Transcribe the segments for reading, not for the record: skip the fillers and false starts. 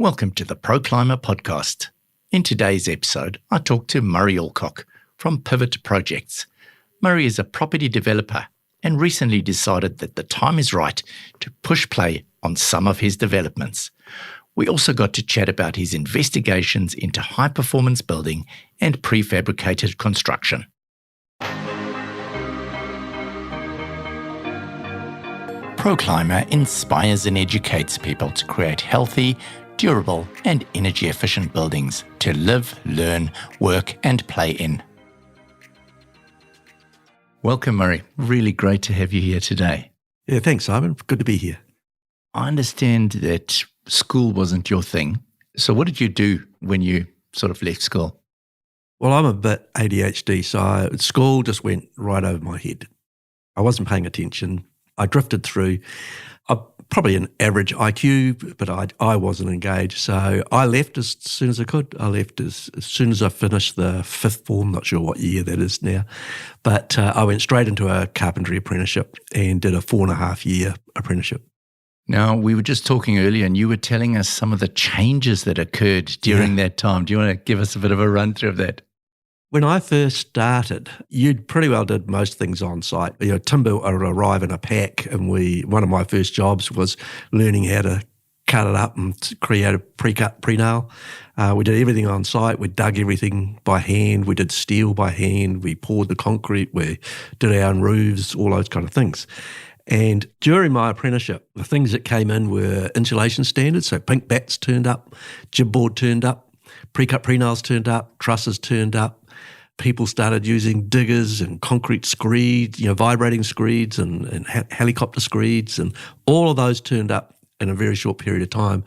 Welcome to the Pro Climber podcast. In today's episode, I talk to Murray Alcock from Pivot Projects. Murray is a property developer and recently decided that the time is right to push play on some of his developments. We also got to chat about his investigations into high-performance building and prefabricated construction. Pro Climber inspires and educates people to create healthy, durable and energy-efficient buildings to live, learn, work and play in. Welcome, Murray. Really great to have you here today. Yeah, thanks, Simon. Good to be here. I understand that school wasn't your thing. So what did you do when you sort of left school? Well, I'm a bit ADHD, so school just went right over my head. I wasn't paying attention. I drifted through. Probably an average IQ, but I wasn't engaged. So I left as soon as I could. I left as soon as I finished the fifth form, not sure what year that is now. But I went straight into a carpentry apprenticeship and did a 4.5-year apprenticeship. Now, we were just talking earlier and you were telling us some of the changes that occurred during that time. Do you want to give us a bit of a run through of that? When I first started, you pretty well did most things on site. You know, timber would arrive in a pack, and one of my first jobs was learning how to cut it up and create a pre-cut pre-nail. We did everything on site. We dug everything by hand. We did steel by hand. We poured the concrete. We did our own roofs, all those kind of things. And during my apprenticeship, the things that came in were insulation standards. So pink bats turned up, jib board turned up, pre-cut pre-nails turned up, trusses turned up. People started using diggers and concrete screeds, vibrating screeds and helicopter screeds, and all of those turned up in a very short period of time,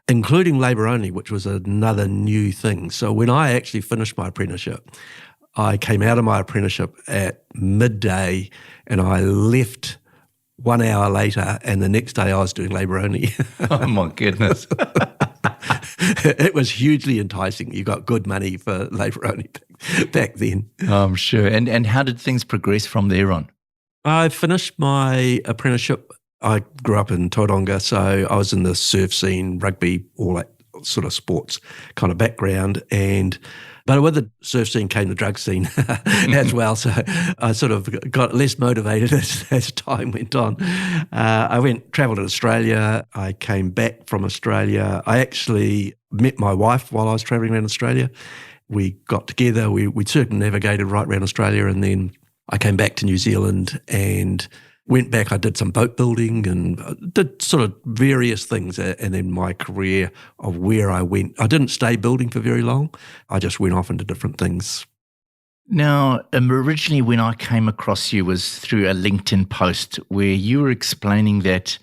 including labour only, which was another new thing. So when I actually finished my apprenticeship, I came out of my apprenticeship at midday and I left 1 hour later, and the next day I was doing labour only. Oh my goodness. It was hugely enticing. You got good money for labour only back then. I'm sure. And how did things progress from there on? I finished my apprenticeship. I grew up in Tauranga, so I was in the surf scene, rugby, all that sort of sports kind of background. But with the surf scene came the drug scene as well. So I sort of got less motivated as time went on. I travelled to Australia. I came back from Australia. I actually met my wife while I was travelling around Australia. We got together. We circumnavigated right around Australia, and then I came back to New Zealand and went back. I did some boat building and did sort of various things. And then my career of where I went, I didn't stay building for very long. I just went off into different things. Now, originally when I came across you was through a LinkedIn post where you were explaining that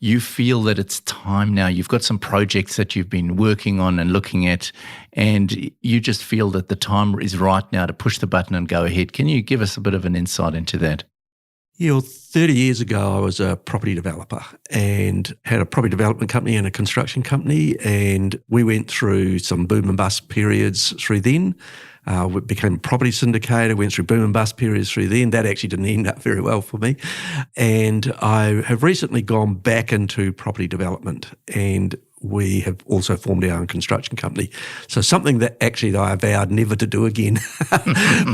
you feel that it's time now. You've got some projects that you've been working on and looking at, and you just feel that the time is right now to push the button and go ahead. Can you give us a bit of an insight into that? Yeah, well, 30 years ago, I was a property developer and had a property development company and a construction company, and we went through some boom and bust periods through then. We became a property syndicator, went through boom and bust periods through then. That actually didn't end up very well for me. And I have recently gone back into property development, and we have also formed our own construction company. So something that actually I vowed never to do again.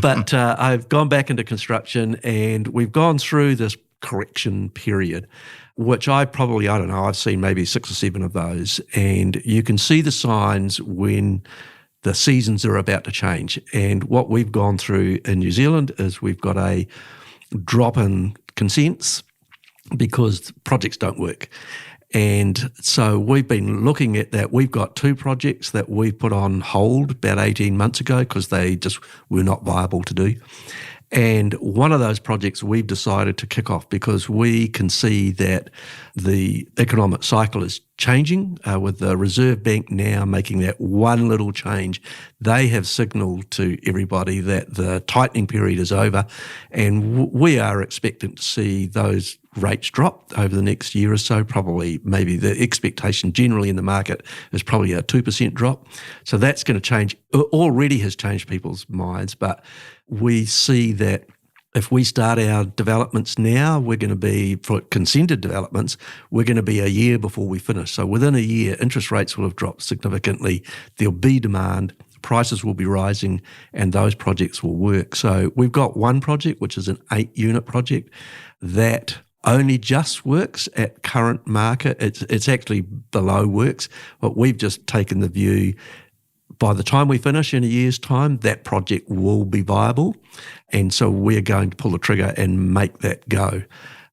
But I've gone back into construction, and we've gone through this correction period, which I've seen maybe 6 or 7 of those. And you can see the signs when the seasons are about to change. And what we've gone through in New Zealand is we've got a drop in consents because projects don't work. And so we've been looking at that. We've got 2 projects that we put on hold about 18 months ago because they just were not viable to do. And one of those projects we've decided to kick off because we can see that the economic cycle is changing with the Reserve Bank now making that one little change. They have signalled to everybody that the tightening period is over, and we are expecting to see those rates drop over the next year or so. Probably maybe the expectation generally in the market is probably a 2% drop. So that's going to change. It already has changed people's minds, but we see that If we start our developments now, we're going to be, for consented developments, we're going to be a year before we finish. So within a year, interest rates will have dropped significantly. There'll be demand, prices will be rising, and those projects will work. So we've got one project, which is an 8-unit project, that only just works at current market. It's actually below works, but we've just taken the view by the time we finish in a year's time, that project will be viable. And so we're going to pull the trigger and make that go.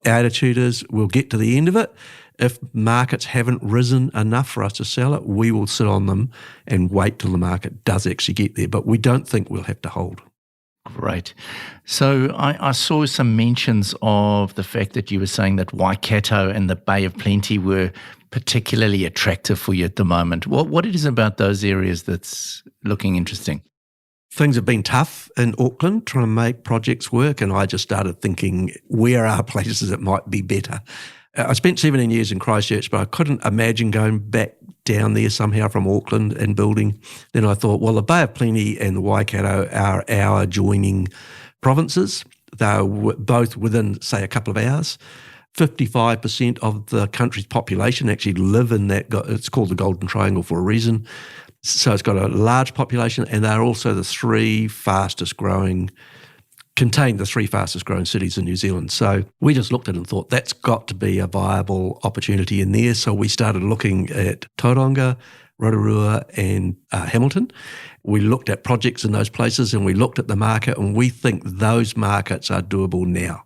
Our attitude is we'll get to the end of it. If markets haven't risen enough for us to sell it, we will sit on them and wait till the market does actually get there. But we don't think we'll have to hold. Great. So I saw some mentions of the fact that you were saying that Waikato and the Bay of Plenty were particularly attractive for you at the moment. What it is about those areas that's looking interesting? Things have been tough in Auckland trying to make projects work, and I just started thinking, where are places that might be better? I spent 17 years in Christchurch, but I couldn't imagine going back down there somehow from Auckland and building. Then I thought, well, the Bay of Plenty and the Waikato are our adjoining provinces. They're both within, say, a couple of hours. 55% of the country's population actually live in that. It's called the Golden Triangle for a reason. So it's got a large population, and they're also the three fastest growing cities in New Zealand. So we just looked at it and thought that's got to be a viable opportunity in there. So we started looking at Tauranga, Rotorua and Hamilton. We looked at projects in those places and we looked at the market, and we think those markets are doable now.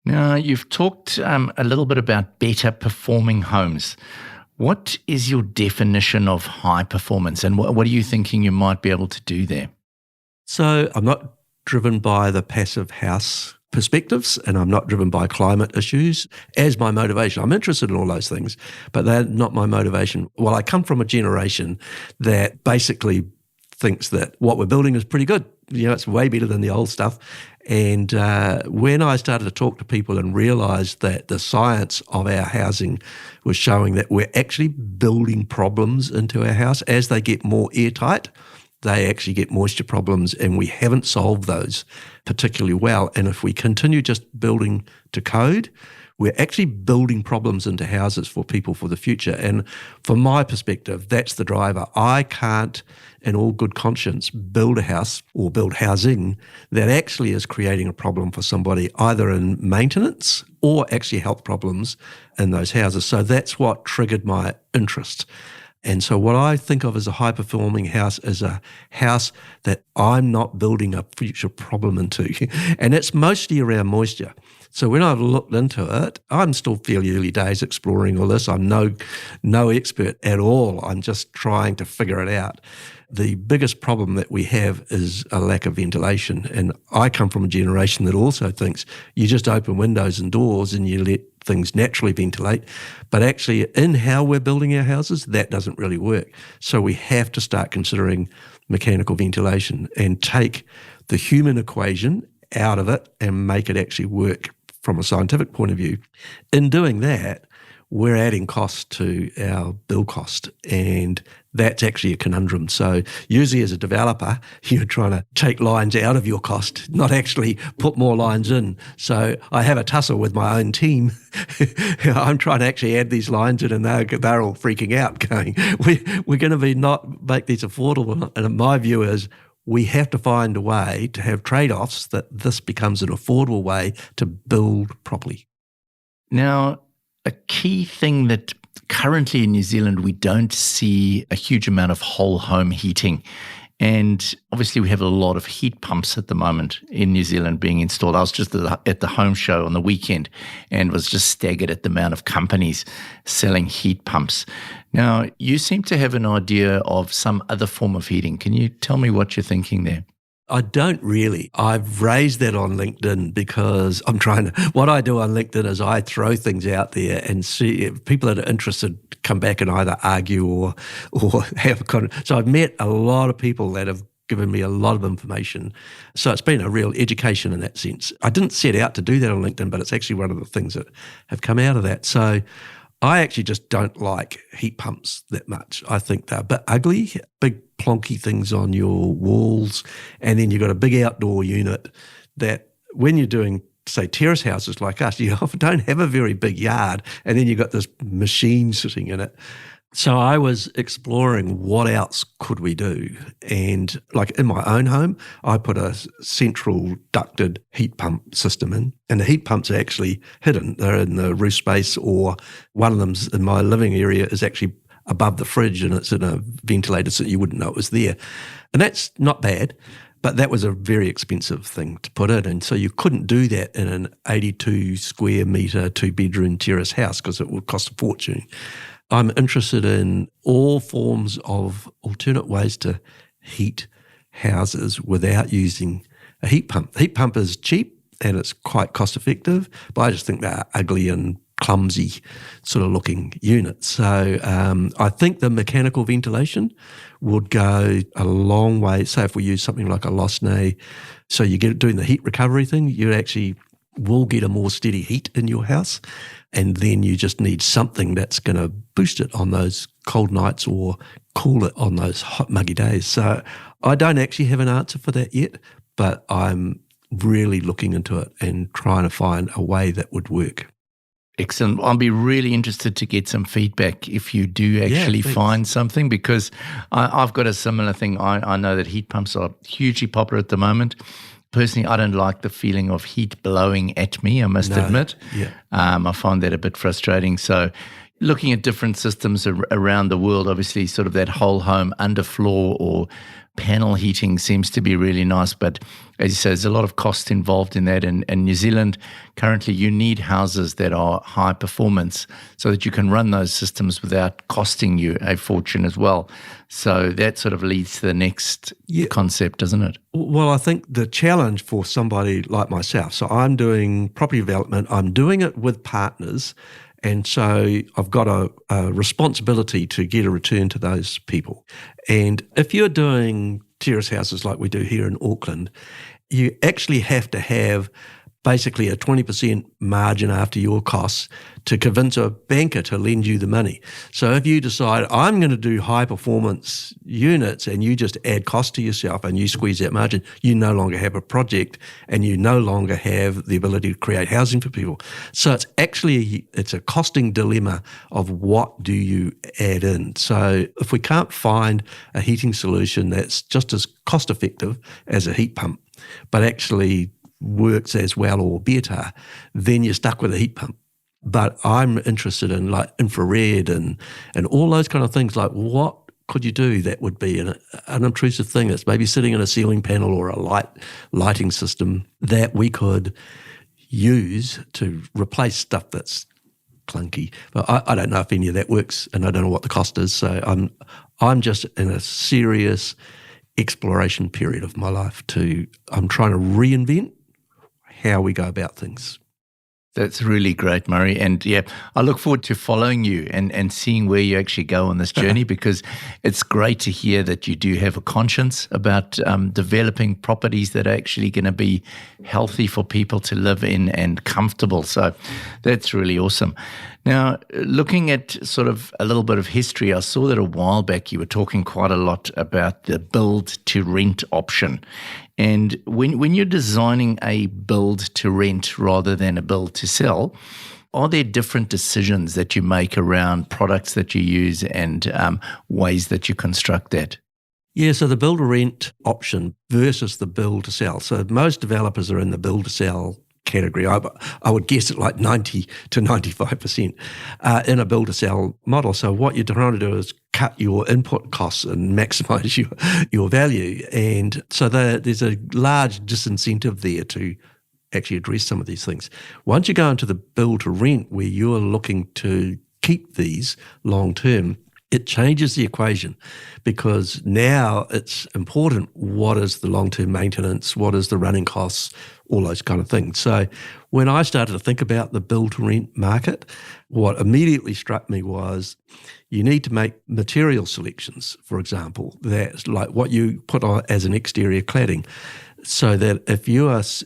Now, you've talked a little bit about better performing homes. What is your definition of high performance, and what are you thinking you might be able to do there? So I'm not driven by the passive house perspectives, and I'm not driven by climate issues as my motivation. I'm interested in all those things, but they're not my motivation. Well, I come from a generation that basically thinks that what we're building is pretty good. It's way better than the old stuff. And when I started to talk to people and realised that the science of our housing was showing that we're actually building problems into our house as they get more airtight, they actually get moisture problems, and we haven't solved those particularly well. And if we continue just building to code, we're actually building problems into houses for people for the future. And from my perspective, that's the driver. I can't, in all good conscience, build a house or build housing that actually is creating a problem for somebody, either in maintenance or actually health problems in those houses. So that's what triggered my interest. And so what I think of as a high-performing house is a house that I'm not building a future problem into. And it's mostly around moisture. So when I've looked into it, I'm still fairly early days exploring all this. I'm no expert at all. I'm just trying to figure it out. The biggest problem that we have is a lack of ventilation. And I come from a generation that also thinks you just open windows and doors and you let things naturally ventilate. But actually, in how we're building our houses, that doesn't really work. So we have to start considering mechanical ventilation and take the human equation out of it and make it actually work from a scientific point of view. In doing that, we're adding cost to our build cost, and that's actually a conundrum. So usually as a developer, you're trying to take lines out of your cost, not actually put more lines in. So I have a tussle with my own team. I'm trying to actually add these lines in, and they're all freaking out going, we're going to not make these affordable. And my view is we have to find a way to have trade-offs that this becomes an affordable way to build properly. Now, a key thing that currently in New Zealand, we don't see a huge amount of whole home heating. And obviously we have a lot of heat pumps at the moment in New Zealand being installed. I was just at the home show on the weekend and was just staggered at the amount of companies selling heat pumps. Now, you seem to have an idea of some other form of heating. Can you tell me what you're thinking there? I don't really. I've raised that on LinkedIn because what I do on LinkedIn is I throw things out there and see if people that are interested come back and either argue or have So I've met a lot of people that have given me a lot of information. So it's been a real education in that sense. I didn't set out to do that on LinkedIn, but it's actually one of the things that have come out of that. So I actually just don't like heat pumps that much. I think they're a bit ugly, big plonky things on your walls, and then you've got a big outdoor unit that when you're doing, say, terrace houses like us, you often don't have a very big yard, and then you've got this machine sitting in it. So I was exploring what else could we do. And like in my own home, I put a central ducted heat pump system in, and the heat pumps are actually hidden. They're in the roof space, or one of them's in my living area is actually above the fridge, and it's in a ventilator so you wouldn't know it was there. And that's not bad, but that was a very expensive thing to put in. And so you couldn't do that in an 82 square metre, 2-bedroom terrace house because it would cost a fortune. I'm interested in all forms of alternate ways to heat houses without using a heat pump. The heat pump is cheap and it's quite cost effective, but I just think they're ugly and clumsy sort of looking units. So I think the mechanical ventilation would go a long way. Say if we use something like a Losnay, so you get doing the heat recovery thing, you actually will get a more steady heat in your house. And then you just need something that's going to boost it on those cold nights or cool it on those hot, muggy days. So I don't actually have an answer for that yet, but I'm really looking into it and trying to find a way that would work. Excellent. I'll be really interested to get some feedback if you do actually find something, because I've got a similar thing. I know that heat pumps are hugely popular at the moment. Personally, I don't like the feeling of heat blowing at me, I must admit. Yeah. I find that a bit frustrating. So looking at different systems around the world, obviously sort of that whole home underfloor or panel heating seems to be really nice. But as you say, there's a lot of cost involved in that. And New Zealand, currently you need houses that are high performance so that you can run those systems without costing you a fortune as well. So that sort of leads to the next concept, doesn't it? Well, I think the challenge for somebody like myself, so I'm doing property development, I'm doing it with partners, and so I've got a responsibility to get a return to those people. And if you're doing terrace houses like we do here in Auckland, you actually have to have basically a 20% margin after your costs to convince a banker to lend you the money. So if you decide, I'm going to do high performance units, and you just add cost to yourself and you squeeze that margin, you no longer have a project and you no longer have the ability to create housing for people. So it's actually, it's a costing dilemma of what do you add in. So if we can't find a heating solution that's just as cost effective as a heat pump, but actually works as well or better, then you're stuck with a heat pump. But I'm interested in like infrared and all those kind of things. Like, what could you do that would be an intrusive thing that's maybe sitting in a ceiling panel or a lighting system that we could use to replace stuff that's clunky? But I don't know if any of that works, and I don't know what the cost is. So I'm just in a serious exploration period of my life. I'm trying to reinvent how we go about things. That's really great, Murray. And yeah, I look forward to following you and seeing where you actually go on this journey, because it's great to hear that you do have a conscience about developing properties that are actually going to be healthy for people to live in and comfortable. So that's really awesome. Now, looking at sort of a little bit of history, I saw that a while back you were talking quite a lot about the build to rent option. And when you're designing a build to rent rather than a build to sell, are there different decisions that you make around products that you use and ways that you construct that? Yeah, so the build to rent option versus the build to sell. So most developers are in the build to sell category. I would guess at like 90 to 95% in a build-to-sell model. So what you're trying to do is cut your input costs and maximise your value. And so there's a large disincentive there to actually address some of these things. Once you go into the build-to-rent where you're looking to keep these long-term, it changes the equation, because now it's important what is the long-term maintenance, what is the running costs, all those kind of things. So when I started to think about the build-to-rent market, what immediately struck me was you need to make material selections, for example, that's like what you put on as an exterior cladding, so that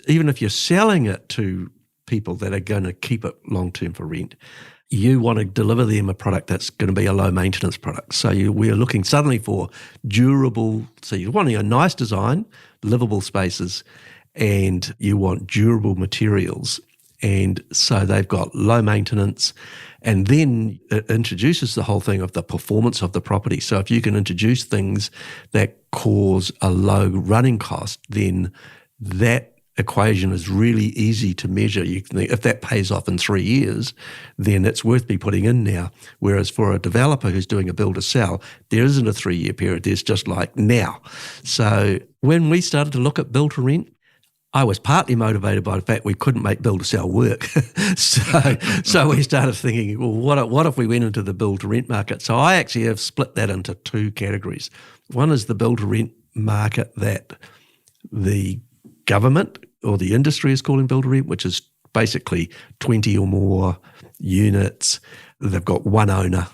even if you're selling it to people that are going to keep it long-term for rent, you want to deliver them a product that's going to be a low maintenance product. So we're looking suddenly for durable, so you're wanting a nice design, livable spaces, and you want durable materials. And so they've got low maintenance, and then it introduces the whole thing of the performance of the property. So if you can introduce things that cause a low running cost, then that equation is really easy to measure. You can think, if that pays off in 3 years, then it's worth me putting in now. Whereas for a developer who's doing a build to sell, there isn't a 3-year period. There's just like now. So when we started to look at build to rent, I was partly motivated by the fact we couldn't make build to sell work. so we started thinking, well, what if we went into the build to rent market? So I actually have split that into 2 categories. One is the build to rent market that the government or the industry is calling build to rent, which is basically 20 or more units. They've got one owner,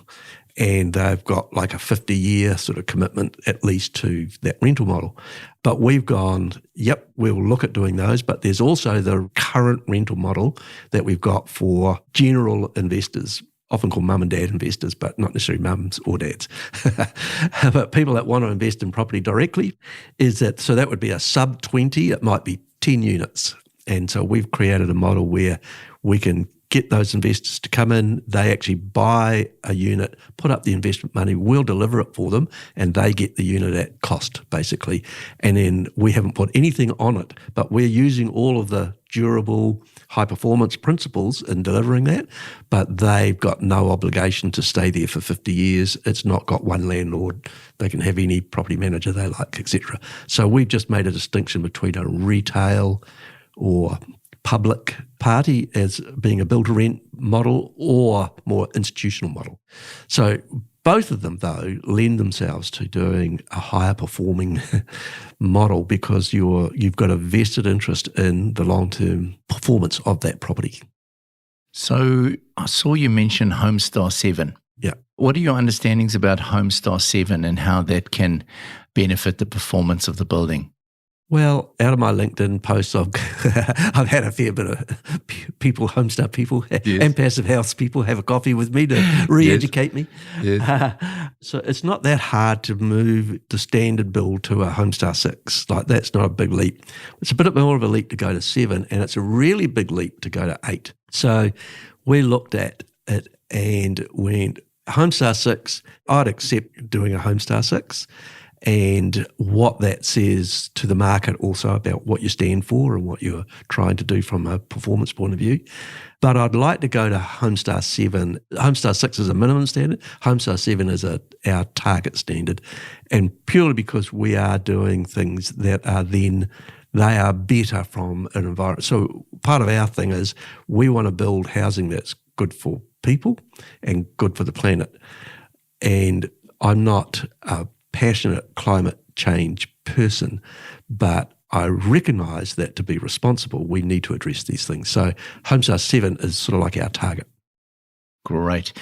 and they've got like a 50-year sort of commitment at least to that rental model. But we've gone, yep, we'll look at doing those, but there's also the current rental model that we've got for general investors, often called mum and dad investors, but not necessarily mums or dads. But people that want to invest in property directly, so that would be a sub 20, it might be 10 units. And so we've created a model where we can get those investors to come in, they actually buy a unit, put up the investment money, we'll deliver it for them, and they get the unit at cost, basically. And then we haven't put anything on it, but we're using all of the durable, high-performance principles in delivering that, but they've got no obligation to stay there for 50 years. It's not got one landlord. They can have any property manager they like, etc. So we've just made a distinction between a retail or public party as being a build-to-rent model or more institutional model. So both of them, though, lend themselves to doing a higher performing model because you've got a vested interest in the long-term performance of that property. So I saw you mention Homestar 7. Yeah. What are your understandings about Homestar 7 and how that can benefit the performance of the building? Well, out of my LinkedIn posts, I've had a fair bit of people, Homestar people, yes, and passive house people have a coffee with me to re-educate me. Yes. So it's not that hard to move the standard build to a Homestar 6. Like, that's not a big leap. It's a bit more of a leap to go to 7, and it's a really big leap to go to 8. So we looked at it and went, Homestar 6, I'd accept doing a Homestar 6. And what that says to the market also about what you stand for and what you're trying to do from a performance point of view. But I'd like to go to Homestar 7. Homestar 6 is a minimum standard. Homestar 7 is our target standard. And purely because we are doing things that are then, they are better from an environment. So part of our thing is we want to build housing that's good for people and good for the planet. And I'm not a passionate climate change person, but I recognise that to be responsible, we need to address these things. So Homestar 7 is sort of like our target. Great.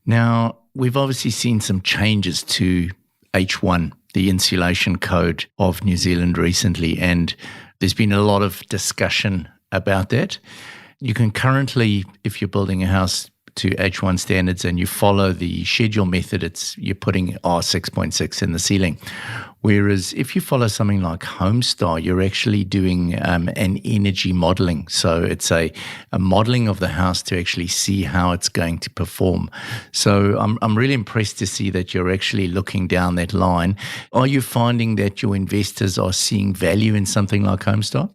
Now, we've obviously seen some changes to H1, the insulation code of New Zealand recently, and there's been a lot of discussion about that. You can currently, if you're building a house to H1 standards and you follow the schedule method, you're putting R6.6 in the ceiling. Whereas if you follow something like Homestar, you're actually doing an energy modelling. So it's a modelling of the house to actually see how it's going to perform. So I'm really impressed to see that you're actually looking down that line. Are you finding that your investors are seeing value in something like Homestar?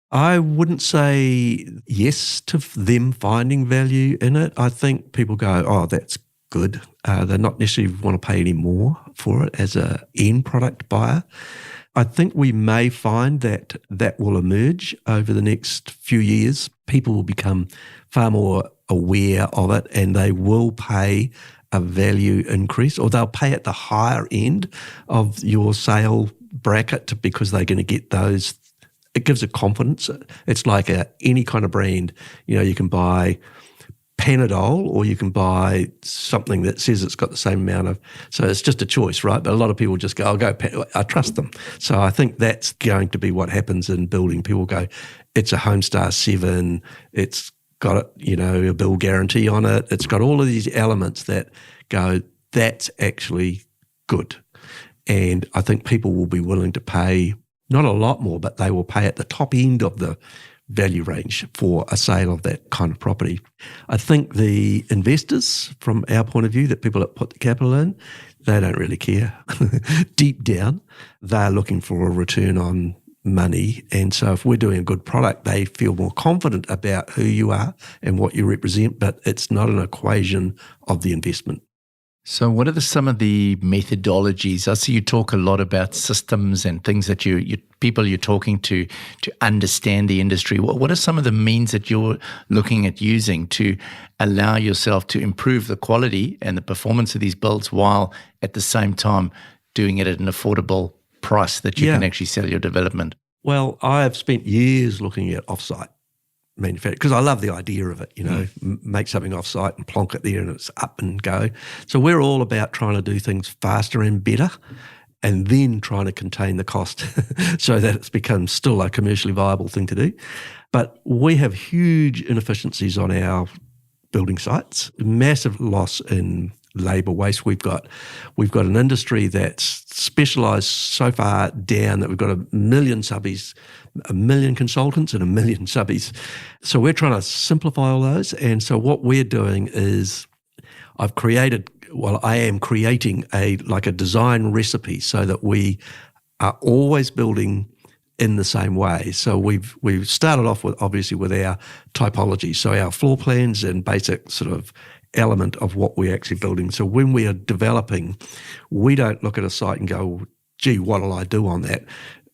I wouldn't say yes to them finding value in it. I think people go, oh, that's good. They're not necessarily want to pay any more for it as an end product buyer. I think we may find that will emerge over the next few years. People will become far more aware of it and they will pay a value increase, or they'll pay at the higher end of your sale bracket because they're going to get those. It gives a confidence. It's like any kind of brand. You can buy Panadol or you can buy something that says it's got the same amount of, so it's just a choice, right? But a lot of people just go, I trust them. So I think that's going to be what happens in building. People go, it's a Homestar 7, it's got a bill guarantee on it. It's got all of these elements that go, that's actually good. And I think people will be willing to pay Not a lot more, but they will pay at the top end of the value range for a sale of that kind of property. I think the investors, from our point of view, that people that put the capital in, they don't really care. Deep down, they're looking for a return on money. And so if we're doing a good product, they feel more confident about who you are and what you represent, but it's not an equation of the investment. So what are some of the methodologies? I see you talk a lot about systems and things that people you're talking to understand the industry. What are some of the means that you're looking at using to allow yourself to improve the quality and the performance of these builds while at the same time doing it at an affordable price that you can actually sell your development? Well, I have spent years looking at offsite manufacturing because I love the idea of it, make something offsite and plonk it there and it's up and go. So we're all about trying to do things faster and better and then trying to contain the cost so that it's become still a commercially viable thing to do. But we have huge inefficiencies on our building sites, massive loss in labour waste. We've got an industry that's specialised so far down that we've got a million subbies, a million consultants and a million subbies. So we're trying to simplify all those. And so what we're doing is I am creating a design recipe so that we are always building in the same way. So we've started off with our typology, so our floor plans and basic sort of element of what we're actually building. So when we are developing, we don't look at a site and go, gee, what'll I do on that?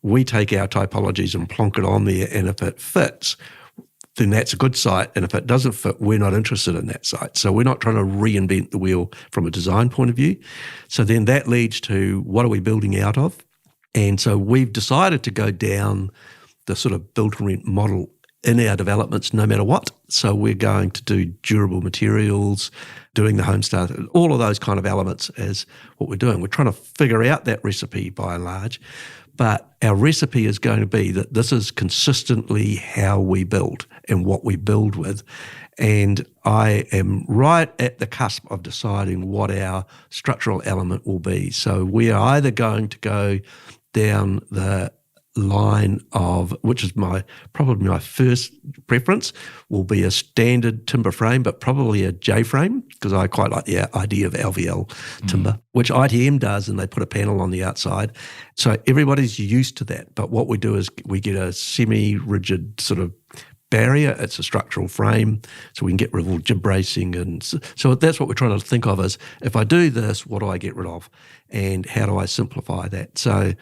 We take our typologies and plonk it on there, and if it fits, then that's a good site. And if it doesn't fit, we're not interested in that site. So we're not trying to reinvent the wheel from a design point of view. So then that leads to what are we building out of? And so we've decided to go down the sort of build to rent model in our developments no matter what. So we're going to do durable materials, doing the homestart, all of those kind of elements as what we're doing. We're trying to figure out that recipe by and large, but our recipe is going to be that this is consistently how we build and what we build with. And I am right at the cusp of deciding what our structural element will be. So we are either going to go down the line of, which is probably my first preference, will be a standard timber frame, but probably a J-frame, because I quite like the idea of LVL timber, which ITM does, and they put a panel on the outside. So everybody's used to that. But what we do is we get a semi-rigid sort of barrier. It's a structural frame, so we can get rid of all jib bracing. And so that's what we're trying to think of is, if I do this, what do I get rid of? And how do I simplify that? So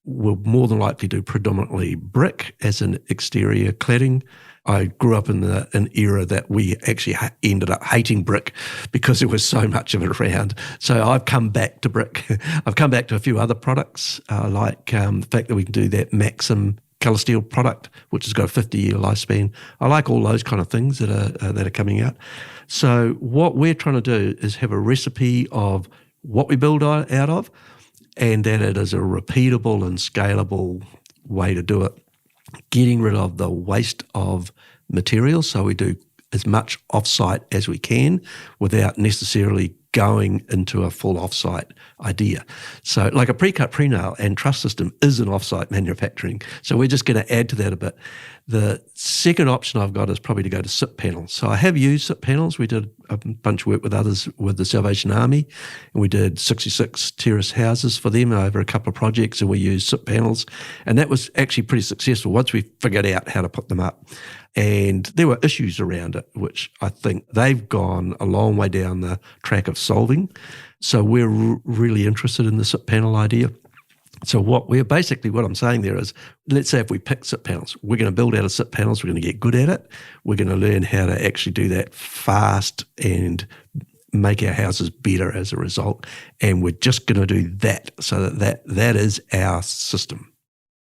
we'll more than likely do predominantly brick as an exterior cladding. I grew up in an era that we actually ended up hating brick because there was so much of it around. So I've come back to brick. I've come back to a few other products, like the fact that we can do that Maxim colour steel product, which has got a 50-year lifespan. I like all those kind of things that are coming out. So what we're trying to do is have a recipe of what we build out of, and that it is a repeatable and scalable way to do it. Getting rid of the waste of materials, so we do as much offsite as we can without necessarily going into a full offsite idea. So like a pre-cut pre-nail and truss system is an offsite manufacturing. So we're just going to add to that a bit. The second option I've got is probably to go to SIP panels. So I have used SIP panels. We did a bunch of work with others with the Salvation Army, and we did 66 terrace houses for them over a couple of projects, and we used SIP panels, and that was actually pretty successful once we figured out how to put them up. And there were issues around it, which I think they've gone a long way down the track of solving. So we're really interested in the SIP panel idea. So what I'm saying there is, let's say if we pick SIP panels, we're going to build out of SIP panels, we're going to get good at it, we're going to learn how to actually do that fast and make our houses better as a result, and we're just going to do that so that is our system.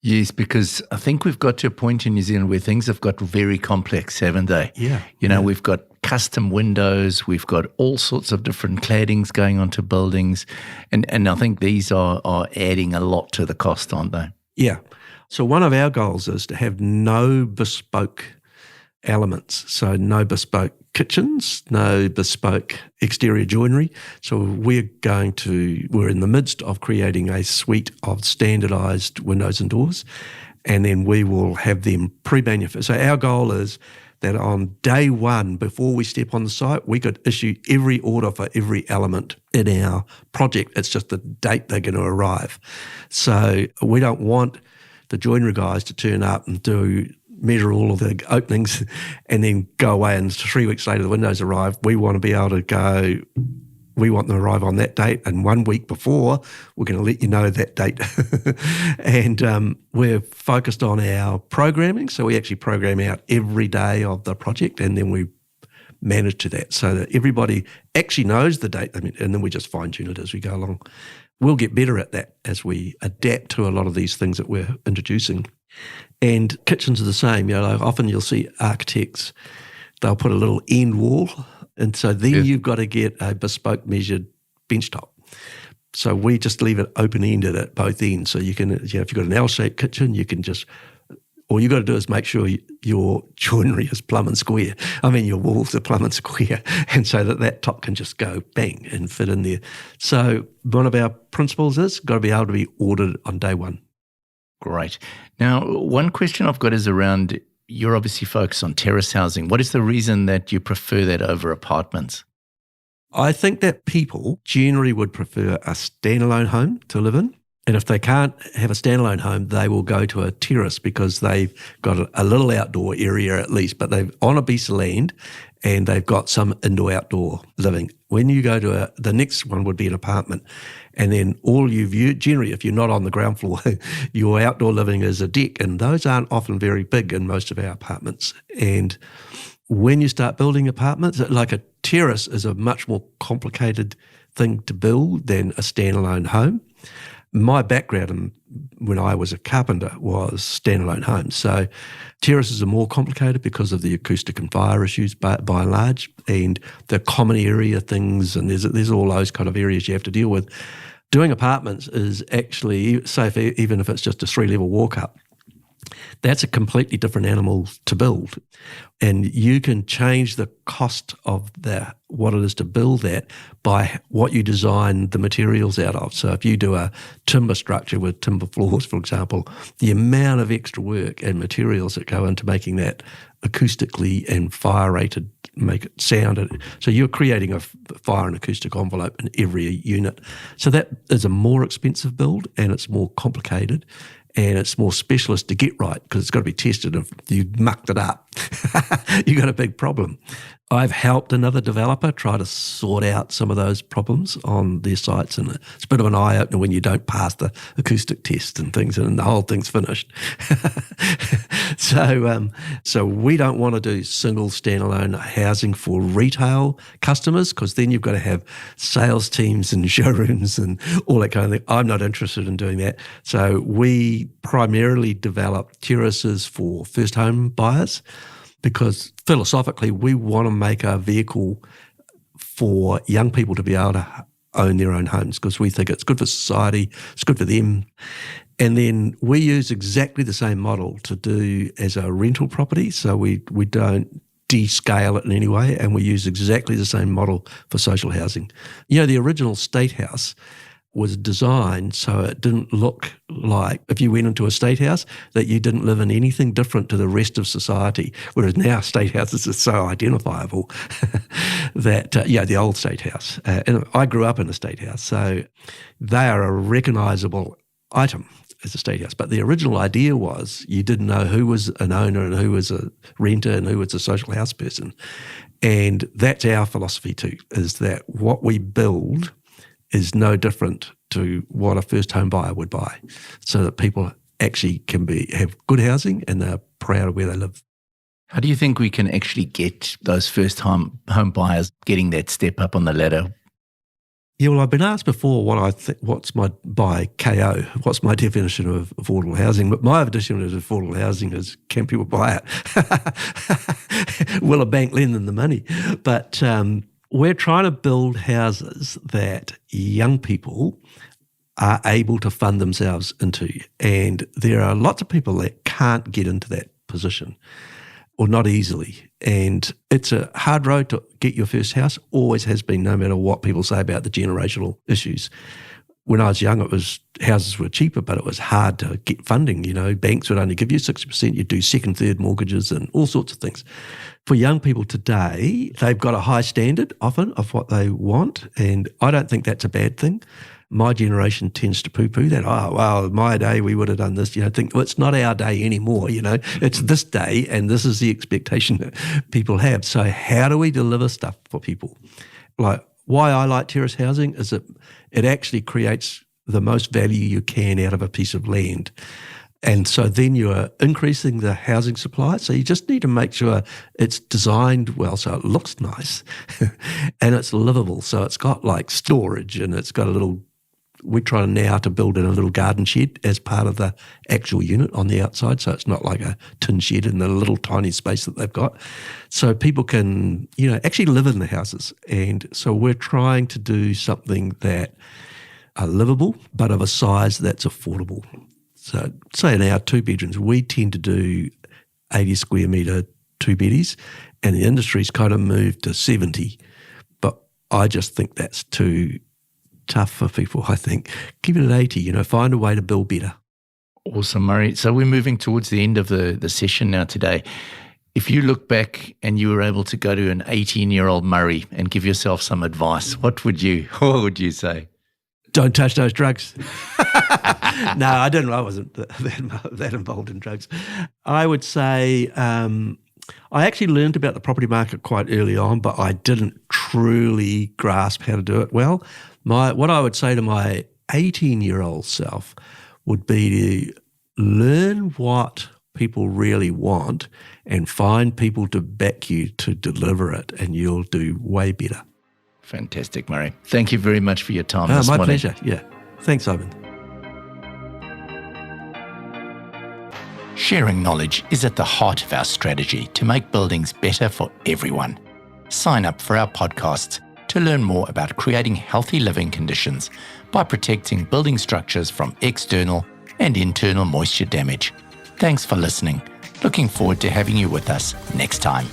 Yes, because I think we've got to a point in New Zealand where things have got very complex, haven't they? Yeah. We've got custom windows, we've got all sorts of different claddings going onto buildings, and I think these are adding a lot to the cost, aren't they? Yeah. So one of our goals is to have no bespoke elements. So no bespoke kitchens, no bespoke exterior joinery. So we're in the midst of creating a suite of standardized windows and doors, and then we will have them pre-manufactured. So our goal is that on day one, before we step on the site, we could issue every order for every element in our project. It's just the date they're going to arrive. So we don't want the joinery guys to turn up and measure all of the openings and then go away, and 3 weeks later the windows arrive. We want to be able to go, we want them to arrive on that date, and 1 week before we're going to let you know that date. And we're focused on our programming, so we actually program out every day of the project, and then we manage to that so that everybody actually knows the date, and then we just fine-tune it as we go along. We'll get better at that as we adapt to a lot of these things that we're introducing. And kitchens are the same. Like often you'll see architects, they'll put a little end wall, and so then you've got to get a bespoke measured benchtop. So we just leave it open-ended at both ends. So you can, if you've got an L-shaped kitchen, you can just, all you got to do is make sure your joinery is plumb and square. Your walls are plumb and square, and so that top can just go bang and fit in there. So one of our principles is got to be able to be ordered on day one. Great. Now, one question I've got is around, you're obviously focused on terrace housing. What is the reason that you prefer that over apartments? I think that people generally would prefer a standalone home to live in. And if they can't have a standalone home, they will go to a terrace because they've got a little outdoor area at least, but they've on a piece of land and they've got some indoor-outdoor living. When you go to the next one would be an apartment, and then all you view, generally if you're not on the ground floor, your outdoor living is a deck, and those aren't often very big in most of our apartments. And when you start building apartments, like a terrace is a much more complicated thing to build than a standalone home. My background when I was a carpenter was standalone homes. So terraces are more complicated because of the acoustic and fire issues by and large, and the common area things, and there's all those kind of areas you have to deal with. Doing apartments is actually, even if it's just a 3-level walk-up, that's a completely different animal to build. And you can change the cost of what it is to build that by what you design the materials out of. So if you do a timber structure with timber floors, for example, the amount of extra work and materials that go into making that acoustically and fire rated, make it sound. So you're creating a fire and acoustic envelope in every unit. So that is a more expensive build, and it's more complicated. And it's more specialist to get right because it's got to be tested. If you mucked it up, you got a big problem. I've helped another developer try to sort out some of those problems on their sites, and it's a bit of an eye-opener when you don't pass the acoustic test and things, and the whole thing's finished. So we don't want to do single standalone housing for retail customers because then you've got to have sales teams and showrooms and all that kind of thing. I'm not interested in doing that. So we primarily develop terraces for first home buyers, because philosophically we want to make a vehicle for young people to be able to own their own homes because we think it's good for society, it's good for them. And then we use exactly the same model to do as a rental property, so we don't descale it in any way, and we use exactly the same model for social housing. The original State House was designed so it didn't look like, if you went into a state house, that you didn't live in anything different to the rest of society, whereas now state houses are so identifiable that, the old state house. And I grew up in a state house, so they are a recognisable item as a state house. But the original idea was you didn't know who was an owner and who was a renter and who was a social house person. And that's our philosophy too, is that what we build is no different to what a first home buyer would buy, so that people actually can have good housing and they're proud of where they live. How do you think we can actually get those first home buyers getting that step up on the ladder? Yeah, well, I've been asked before what's my definition of affordable housing, but my definition of affordable housing is, can people buy it? Will a bank lend them the money? But we're trying to build houses that young people are able to fund themselves into, and there are lots of people that can't get into that position. or not easily. And it's a hard road to get your first house, always has been, no matter what people say about the generational issues. When I was young, houses were cheaper, but it was hard to get funding. Banks would only give you 60%. You'd do second, third mortgages and all sorts of things. For young people today, they've got a high standard often of what they want, and I don't think that's a bad thing. My generation tends to poo-poo that. Oh, well, my day we would have done this. Think, well, it's not our day anymore. It's this day, and this is the expectation that people have. So how do we deliver stuff for people? Like, why I like terrace housing is that it actually creates the most value you can out of a piece of land. And so then you're increasing the housing supply. So you just need to make sure it's designed well so it looks nice and it's livable. So it's got like storage, and it's got we're trying now to build in a little garden shed as part of the actual unit on the outside. So it's not like a tin shed in the little tiny space that they've got. So people can, actually live in the houses. And so we're trying to do something that are livable, but of a size that's affordable. So say in our 2 bedrooms, we tend to do 80 square metre 2-beddies, and the industry's kind of moved to 70. But I just think that's too tough for people, I think. Keep it at 80, find a way to build better. Awesome, Murray. So we're moving towards the end of the session now today. If you look back and you were able to go to an 18-year-old Murray and give yourself some advice, what would you say? Don't touch those drugs. No, I didn't. I wasn't that involved in drugs. I would say I actually learned about the property market quite early on, but I didn't truly grasp how to do it well. What I would say to my 18-year-old self would be to learn what people really want and find people to back you to deliver it, and you'll do way better. Fantastic, Murray. Thank you very much for your time this morning. My pleasure, yeah. Thanks, Ivan. Sharing knowledge is at the heart of our strategy to make buildings better for everyone. Sign up for our podcasts to learn more about creating healthy living conditions by protecting building structures from external and internal moisture damage. Thanks for listening. Looking forward to having you with us next time.